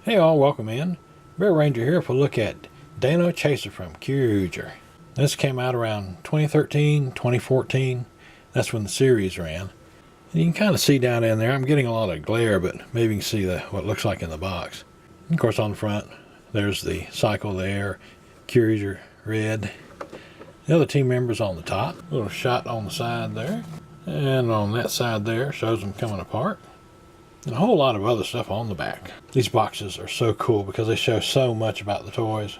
Hey all, welcome in. Bear Ranger here for a look at Deinochaser from Kyoryuger. This came out around 2013, 2014. That's when the series ran. And you can kind of see down in there, I'm getting a lot of glare, but maybe you can see what it looks like in the box. And of course on the front, there's the cycle there, Kyoryuger Red. The other team members on the top. A little shot on the side there. And on that side there, shows them coming apart. And a whole lot of other stuff on the back. These boxes are so cool because they show so much about the toys.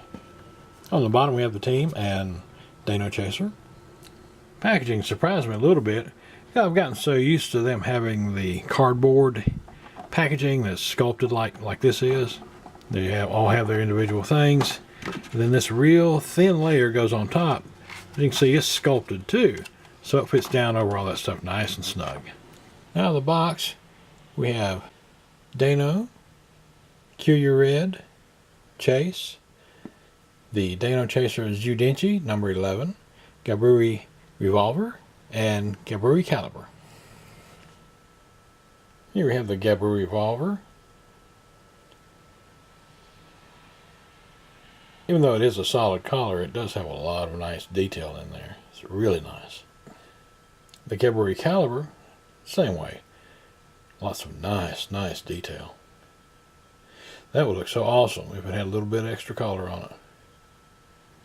On the bottom we have the team and Deinochaser. Packaging surprised me a little bit. I've gotten so used to them having the cardboard packaging that's sculpted like this is. They all have their individual things. And then this real thin layer goes on top. As you can see, it's sculpted too. So it fits down over all that stuff nice and snug. Now the box, we have Deinochaser Kyoryu Red Chase, the Deinochaser Zyuden number 11, Gaburi Revolver, and Gaburi Caliber. Here we have the Gaburi Revolver. Even though it is a solid collar, it does have a lot of nice detail in there. It's really nice. The Gaburi Caliber, same way. Lots of nice detail. That would look so awesome if it had a little bit extra color on it.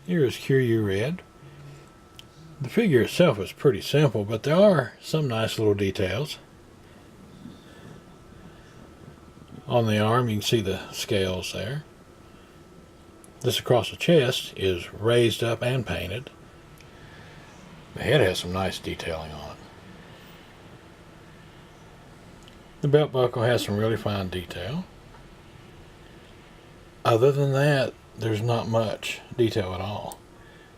Here is Kyoryu Red. The figure itself is pretty simple, but there are some nice little details. On the arm you can see the scales there. This across the chest is raised up and painted. The head has some nice detailing on it. The belt buckle has some really fine detail. Other than that, there's not much detail at all.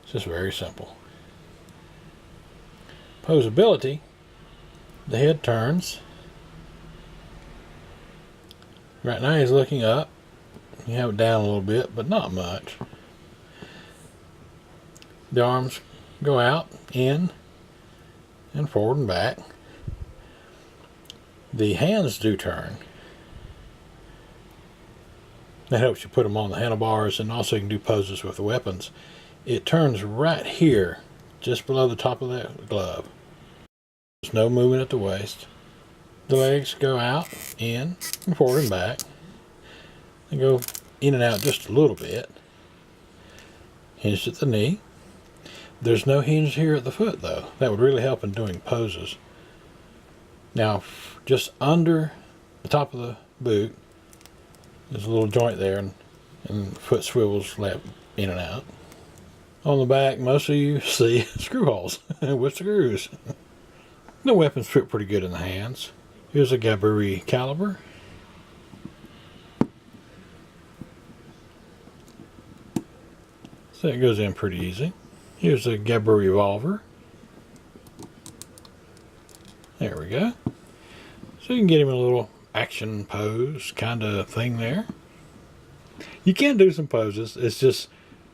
It's just very simple. Posability, the head turns. Right now he's looking up. You have it down a little bit, but not much. The arms go out, in, and forward and back. The hands do turn. That helps you put them on the handlebars, and also you can do poses with the weapons. It turns right here, just below the top of that glove. There's no movement at the waist. The legs go out, in, and forward and back. They go in and out just a little bit. Hinged at the knee. There's no hinge here at the foot though. That would really help in doing poses. Now, just under the top of the boot, there's a little joint there, and the foot swivels left in and out. On the back, most of you see screw holes with screws. The weapons fit pretty good in the hands. Here's a Gaburi Caliber. So it goes in pretty easy. Here's a Gaburi Revolver. There we go. So you can get him in a little action pose kind of thing there. You can do some poses. It's just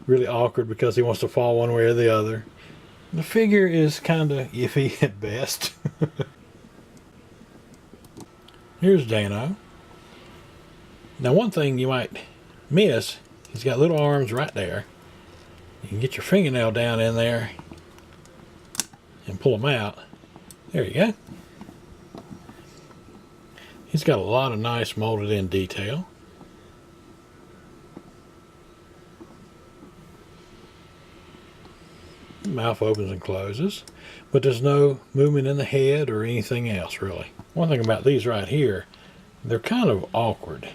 really awkward because he wants to fall one way or the other. The figure is kind of iffy at best. Here's Deino. Now one thing you might miss, he's got little arms right there. You can get your fingernail down in there and pull them out. There you go. He's got a lot of nice molded in detail. The mouth opens and closes, but there's no movement in the head or anything else really. One thing about these right here, they're kind of awkward.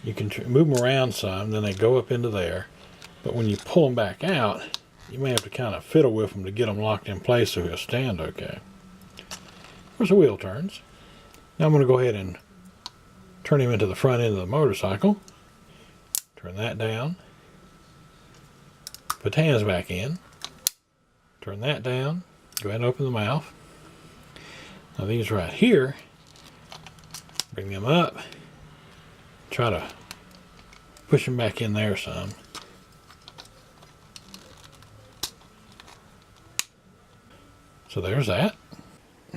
You can move them around some, then they go up into there, but when you pull them back out, you may have to kind of fiddle with them to get them locked in place so he'll stand okay. Of course the wheel turns. Now I'm going to go ahead and turn him into the front end of the motorcycle. Turn that down. Put the hands back in. Turn that down. Go ahead and open the mouth. Now these right here, bring them up. Try to push them back in there some. So there's that.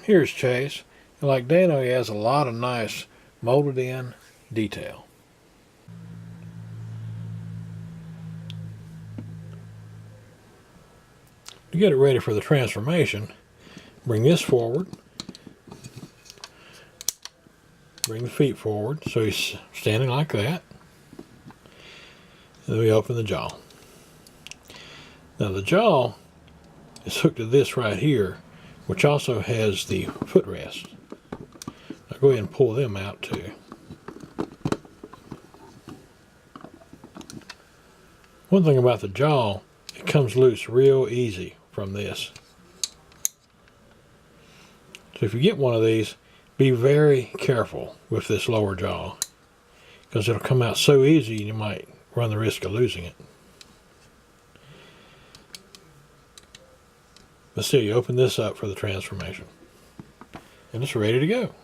Here's Chase. Like Deino, he has a lot of nice molded in detail. To get it ready for the transformation, bring this forward. Bring the feet forward so he's standing like that. And then we open the jaw. Now the jaw is hooked to this right here, which also has the footrest. Now go ahead and pull them out too. One thing about the jaw, it comes loose real easy from this. So if you get one of these, be very careful with this lower jaw, because it'll come out so easy you might run the risk of losing it. But still, you open this up for the transformation. And it's ready to go.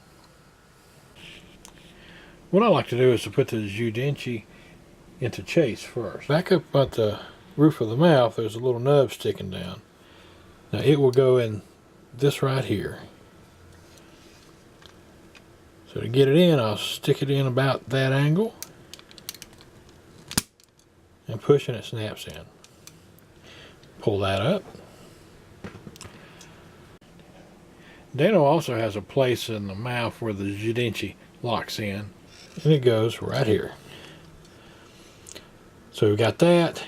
What I like to do is to put the Zyuden into chase first. Back up at the roof of the mouth, there's a little nub sticking down. Now it will go in this right here. So to get it in, I'll stick it in about that angle and push and it snaps in. Pull that up. Deino also has a place in the mouth where the Zyuden locks in, and it goes right here. So we've got that,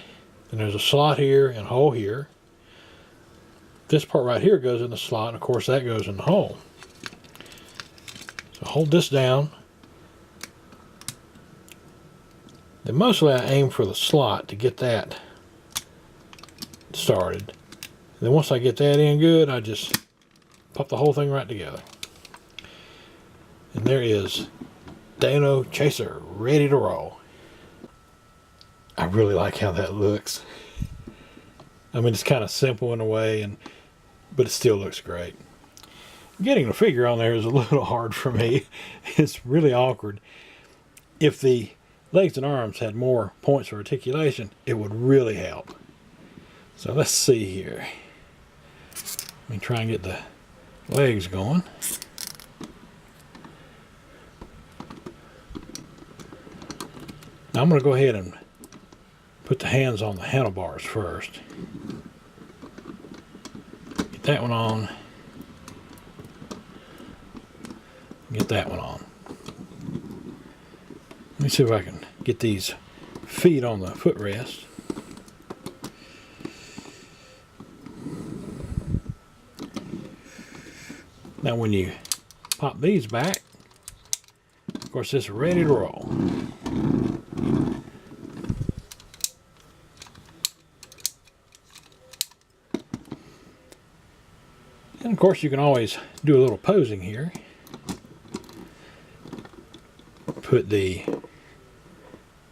and there's a slot here and a hole here. This part right here goes in the slot, and of course that goes in the hole. So hold this down. Then mostly I aim for the slot to get that started. And then once I get that in good, I just pop the whole thing right together. And there is Deinochaser ready to roll. I really like how that looks. I mean, it's kind of simple in a way, but it still looks great. Getting the figure on there is a little hard for me. It's really awkward. If the legs and arms had more points for articulation, it would really help. So let's see here. Let me try and get the legs going. Now I'm going to go ahead and put the hands on the handlebars first. Get that one on. Get that one on. Let me see if I can get these feet on the footrest. Now when you pop these back, of course this is ready to roll. And of course you can always do a little posing here. You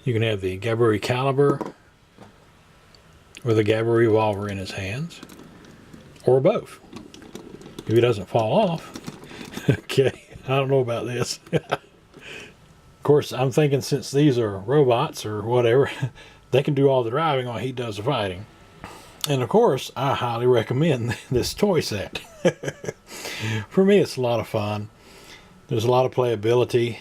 can have the Gaburi caliber or the Gaburi revolver in his hands, or both. If he doesn't fall off. Okay, I don't know about this. Of course, I'm thinking since these are robots or whatever, they can do all the driving while he does the fighting. And of course, I highly recommend this toy set. For me, it's a lot of fun. There's a lot of playability.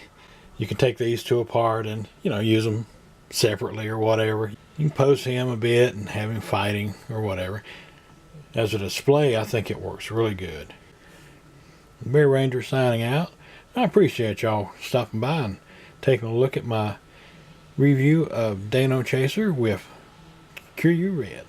You can take these two apart and, use them separately or whatever. You can pose him a bit and have him fighting or whatever. As a display, I think it works really good. Bear Ranger signing out. I appreciate y'all stopping by and taking a look at my review of Deinochaser with Kyoryu Red.